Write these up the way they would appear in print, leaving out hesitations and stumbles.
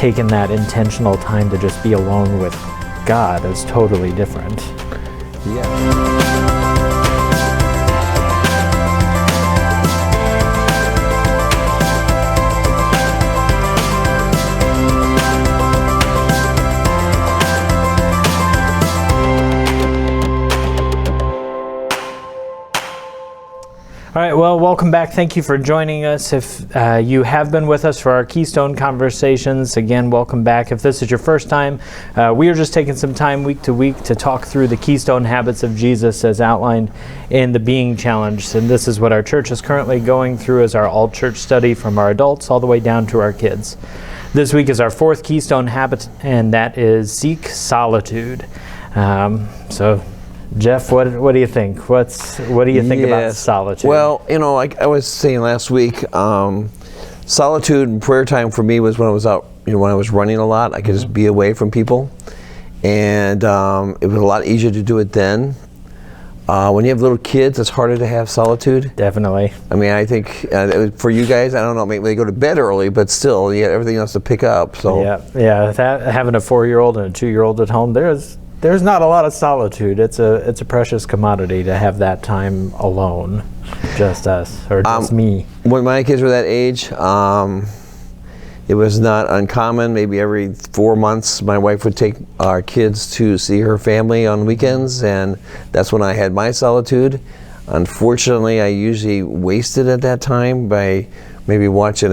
taking that intentional time to just be alone with God is totally different. Yeah. All right, well, welcome back. Thank you for joining us. If you have been with us for our Keystone conversations, again, welcome back. If this is your first time, we are just taking some time week to week to talk through the Keystone habits of Jesus as outlined in the Being Challenge. And this is what our church is currently going through as our all-church study from our adults all the way down to our kids. This week is our fourth Keystone habit, and that is seek solitude. So Jeff, what do you think? What do you think about solitude? Well, I was saying last week, solitude and prayer time for me was when I was out, when I was running a lot. I could just be away from people, and it was a lot easier to do it then. When you have little kids, it's harder to have solitude. Definitely. I mean, I think for you guys, I don't know, maybe they go to bed early, but still, you have everything else to pick up. So yeah. Having a 4-year-old and a 2-year-old at home, there's not a lot of solitude. It's a precious commodity to have that time alone, just us or just me. When my kids were that age, it was not uncommon. Maybe every 4 months, my wife would take our kids to see her family on weekends, and that's when I had my solitude. Unfortunately, I usually wasted at that time by maybe watching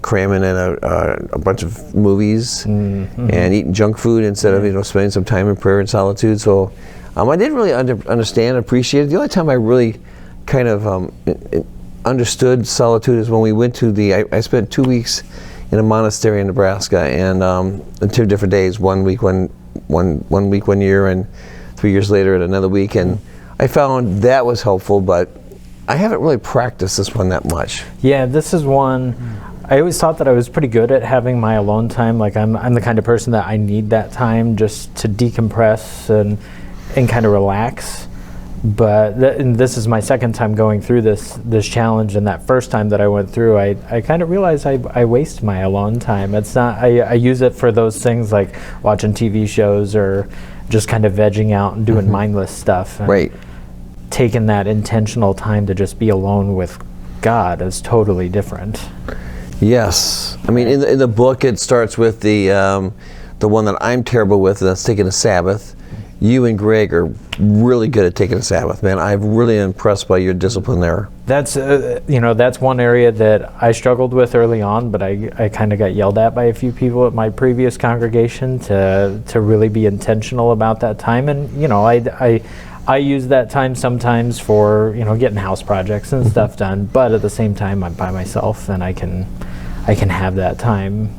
cramming in a bunch of movies and eating junk food instead of spending some time in prayer and solitude. So I didn't really understand, appreciate it. The only time I really kind of understood solitude is when we went to I spent 2 weeks in a monastery in Nebraska, and on 2 different days. 1 week one year, and 3 years later at another week, and I found that was helpful, but I haven't really practiced this one that much. Yeah, this is one, I always thought that I was pretty good at having my alone time. Like I'm the kind of person that I need that time just to decompress and kind of relax. But and this is my second time going through this challenge, and that first time that I went through, I kind of realized I waste my alone time. It's not, I use it for those things like watching TV shows or just kind of vegging out and doing mindless stuff. And right. Taking that intentional time to just be alone with God is totally different. Yes. I mean, in the book, it starts with the one that I'm terrible with, and that's taking a Sabbath. You and Greg are really good at taking a Sabbath, man. I'm really impressed by your discipline there. That's that's one area that I struggled with early on, but I kind of got yelled at by a few people at my previous congregation to really be intentional about that time. And I use that time sometimes for getting house projects and stuff done, but at the same time I'm by myself, and I can have that time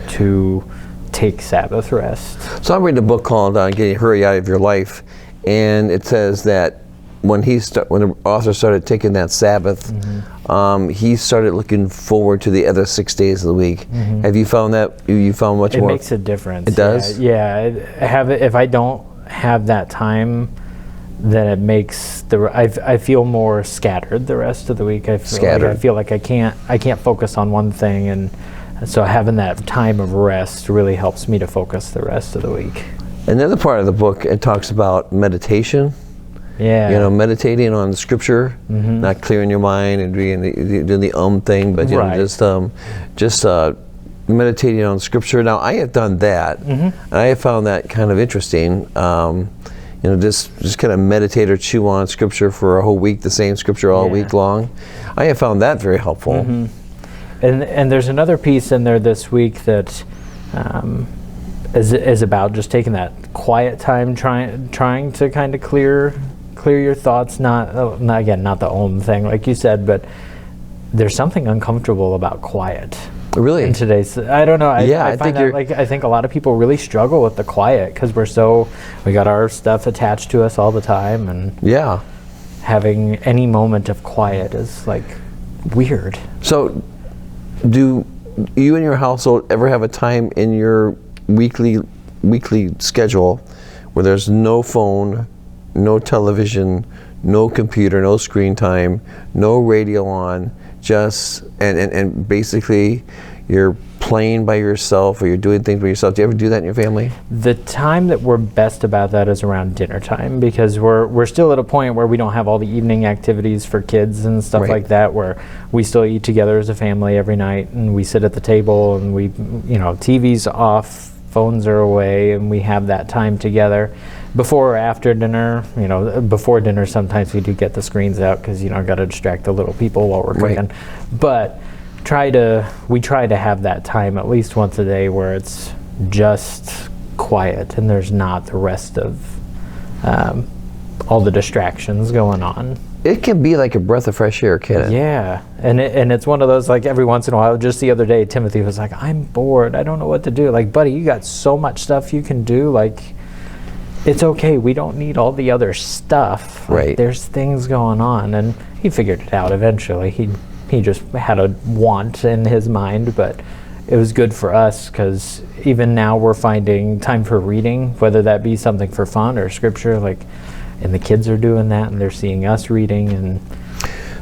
to take Sabbath rest. So I'm reading a book called Getting Hurry Out of Your Life, and it says that when the author started taking that Sabbath, he started looking forward to the other 6 days of the week. Have you found that? You found much more? It makes a difference. It does? Yeah. If I don't have that time, then it makes I feel more scattered the rest of the week. I feel like I can't focus on one thing, and so having that time of rest really helps me to focus the rest of the week. Another part of the book, it talks about meditation. Yeah. Meditating on Scripture, not clearing your mind and doing the thing, but just meditating on Scripture. Now, I have done that, and I have found that kind of interesting. Just kind of meditate or chew on Scripture for a whole week, the same Scripture all week long. I have found that very helpful. And there's another piece in there this week that is about just taking that quiet time, trying to kind of clear your thoughts. Not the only thing like you said, but there's something uncomfortable about quiet. Really? In today's, I don't know. I think a lot of people really struggle with the quiet because we got our stuff attached to us all the time, and having any moment of quiet is like weird. So, do you and your household ever have a time in your weekly schedule where there's no phone, no television, no computer, no screen time, no radio on, just and basically you're playing by yourself or you're doing things by yourself? Do you ever do that in your family? The time that we're best about that is around dinner time, because we're still at a point where we don't have all the evening activities for kids and stuff Right. like that, where we still eat together as a family every night, and we sit at the table and we, TV's off, phones are away, and we have that time together. Before or after dinner, before dinner sometimes we do get the screens out because got to distract the little people while we're Right. cooking. But we try to have that time at least once a day where it's just quiet and there's not the rest of all the distractions going on. It can be like a breath of fresh air, can't it? Yeah, and it's one of those, like, every once in a while. Just the other day, Timothy was like, "I'm bored. I don't know what to do." Like, buddy, you got so much stuff you can do. Like, it's okay. We don't need all the other stuff. Like, Right. there's things going on, and he figured it out eventually. He just had a want in his mind, but it was good for us because even now we're finding time for reading, whether that be something for fun or scripture, like. And the kids are doing that, and they're seeing us reading, and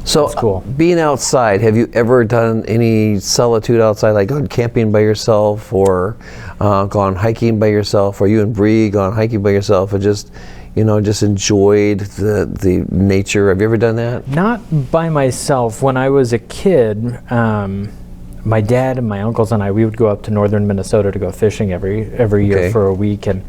So, it's cool. Being outside, have you ever done any solitude outside, like gone camping by yourself, or gone hiking by yourself, or you and Bree gone hiking by yourself, or just enjoyed the nature? Have you ever done that? Not by myself. When I was a kid, my dad and my uncles and we would go up to northern Minnesota to go fishing every year Okay. for a week, and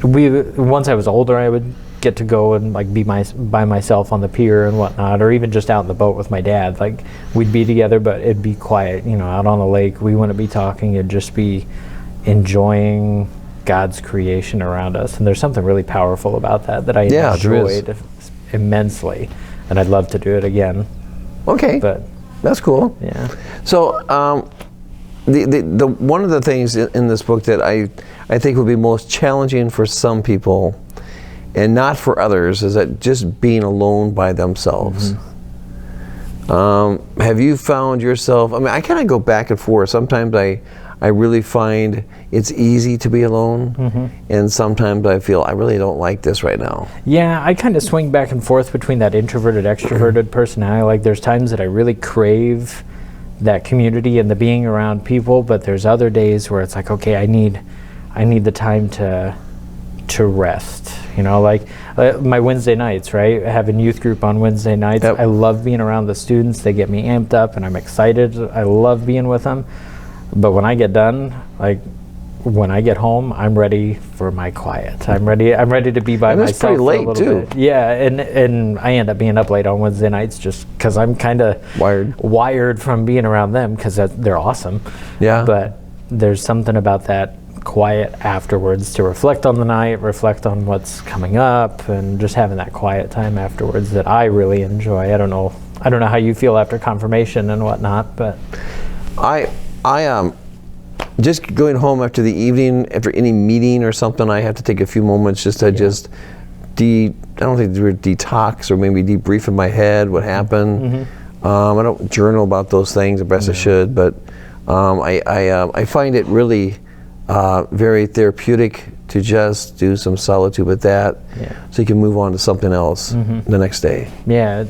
once I was older, I would get to go and like be by myself on the pier and whatnot, or even just out in the boat with my dad. Like, we'd be together, but it'd be quiet, out on the lake. We wouldn't be talking. It'd just be enjoying God's creation around us. And there's something really powerful about that I Yeah, there is. enjoyed immensely, and I'd love to do it again. Okay, But that's cool. yeah, So, the one of the things in this book that I think would be most challenging for some people, and not for others, is that just being alone by themselves. Have you found yourself? I mean, I kind of go back and forth. Sometimes I really find it's easy to be alone, and sometimes I feel I really don't like this right now. Yeah, I kind of swing back and forth between that introverted, extroverted personality. Like, there's times that I really crave that community and the being around people, but there's other days where it's like, okay, I need the time to rest. Like my Wednesday nights, right? Having youth group on Wednesday nights. Yep. I love being around the students. They get me amped up, and I'm excited. I love being with them. But when I get done, like, when I get home, I'm ready for my quiet. I'm ready to be by And it's myself pretty late, for a little too. bit. Yeah, and I end up being up late on Wednesday nights just because I'm kind of wired from being around them, because they're awesome. Yeah. But there's something about that quiet afterwards to reflect on the night, reflect on what's coming up, and just having that quiet time afterwards that I really enjoy. I don't know how you feel after confirmation and whatnot, but I just going home after the evening, after any meeting or something, I have to take a few moments just to I don't think the word detox, or maybe debrief in my head what happened. I don't journal about those things, the best I should, but I find it really very therapeutic to just do some solitude with that, so you can move on to something else the next day. yeah,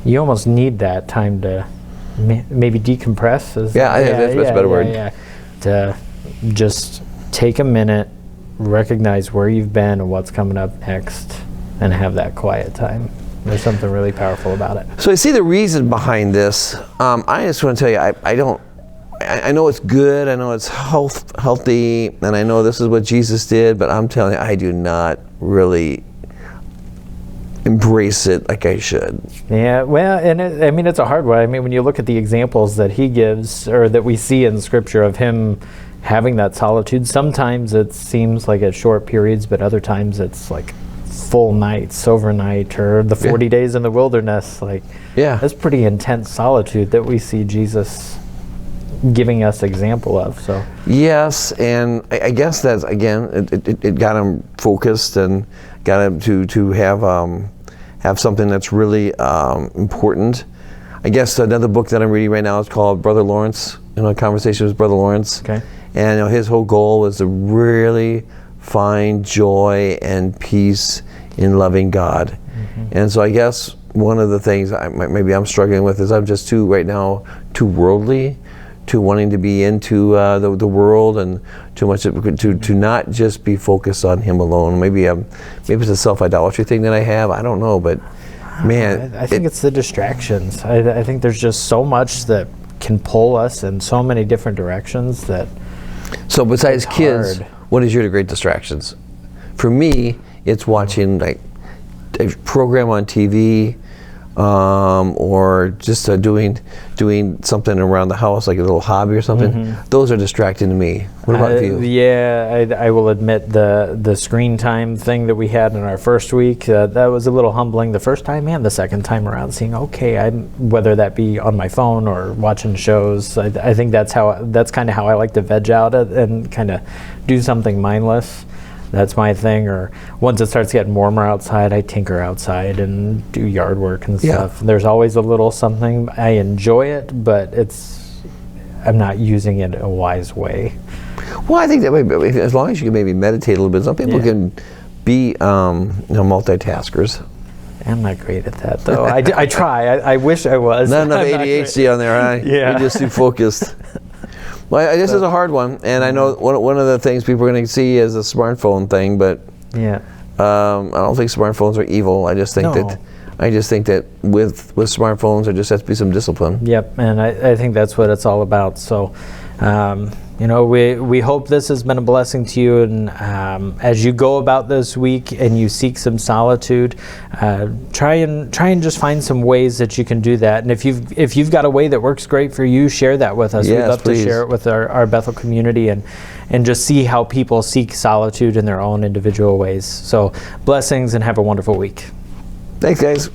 you almost need that time to maybe decompress. That's a better word. Yeah. To just take a minute, recognize where you've been and what's coming up next, and have that quiet time. There's something really powerful about it. So I see the reason behind this. I just want to tell you, I know it's good, I know it's healthy, and I know this is what Jesus did, but I'm telling you, I do not really embrace it like I should. Yeah, well, and it's a hard one. I mean, when you look at the examples that he gives, or that we see in Scripture of him having that solitude, sometimes it seems like at short periods, but other times it's like full nights, overnight, or the 40 days in the wilderness. Like, that's pretty intense solitude that we see Jesus giving us example of. So yes, and I guess that's, again, it got him focused and got him to have something that's really important. I guess another book that I'm reading right now is called Brother Lawrence, Conversation with Brother Lawrence. Okay. And his whole goal was to really find joy and peace in loving God. And so I guess one of the things maybe I'm struggling with is I'm just too worldly to wanting to be into the world, and too much to not just be focused on Him alone. Maybe it's a self-idolatry thing that I have. I don't know, but man, I think it's the distractions. I think there's just so much that can pull us in so many different directions that. So besides kids, hard. what is your great distractions? For me, it's watching like a program on TV, or just doing something around the house, like a little hobby or something. Those are distracting to me. What about you? Yeah, I will admit the screen time thing that we had in our first week, that was a little humbling the first time and the second time around, seeing, okay, whether that be on my phone or watching shows, I think that's kind of how I like to veg out and kind of do something mindless. That's my thing. Or once it starts getting warmer outside, I tinker outside and do yard work and stuff. There's always a little something. I enjoy it, but I'm not using it in a wise way. Well, I think that maybe, as long as you can maybe meditate a little bit. Some people can be multitaskers. I'm not great at that, though. I try. I wish I was. Not enough ADHD on there, huh? Yeah. You're just too focused. Well, this is a hard one, and I know one of the things people are going to see is the smartphone thing, but I don't think smartphones are evil. I just think that with smartphones, there just has to be some discipline. Yep, and I think that's what it's all about. So, we hope this has been a blessing to you, and as you go about this week and you seek some solitude, try and just find some ways that you can do that. And if you've got a way that works great for you, share that with us. Yes, We'd love please. to share it with our Bethel community and just see how people seek solitude in their own individual ways. So blessings and have a wonderful week. Thanks, guys.